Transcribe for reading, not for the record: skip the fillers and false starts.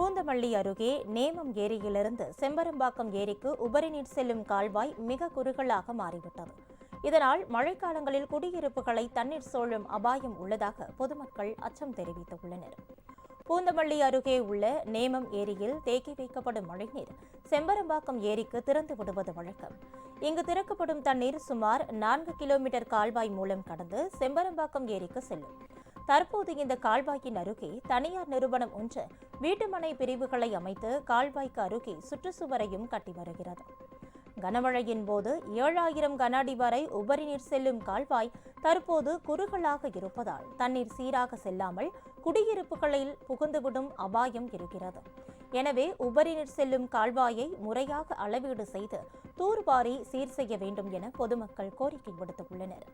பூந்தமல்லி அருகே நேமம் ஏரியிலிருந்து செம்பரம்பாக்கம் ஏரிக்கு உபரிநீர் செல்லும் கால்வாய் மிக குறுகலாக மாறிவிட்டது. இதனால் மழைக்காலங்களில் குடியிருப்புகளை தண்ணீர் சூழும் அபாயம் உள்ளதாக பொதுமக்கள் அச்சம் தெரிவித்துள்ளனர். பூந்தமல்லி அருகே உள்ள நேமம் ஏரியில் தேக்கி வைக்கப்படும் மழைநீர் செம்பரம்பாக்கம் ஏரிக்கு திறந்து விடுவது வழக்கம். இங்கு திறக்கப்படும் தண்ணீர் சுமார் 4 கிலோமீட்டர் கால்வாய் மூலம் கடந்து செம்பரம்பாக்கம் ஏரிக்கு செல்லும். தற்போது இந்த கால்வாயின் அருகே தனியார் நிறுவனம் ஒன்று வீட்டுமனை பிரிவுகளை அமைத்து கால்வாய்க்கு அருகே சுற்றுச்சுவரையும் கட்டி வருகிறது. கனமழையின் போது 7000 கன அடி வரை உபரிநீர் செல்லும் கால்வாய் தற்போது குறுகலாக இருப்பதால் தண்ணீர் சீராக செல்லாமல் குடியிருப்புகளில் புகுந்துவிடும் அபாயம் இருக்கிறது. எனவே உபரிநீர் செல்லும் கால்வாயை முறையாக அளவீடு செய்து தூர்வாரி சீர் செய்ய வேண்டும் என பொதுமக்கள் கோரிக்கை விடுத்துள்ளனர்.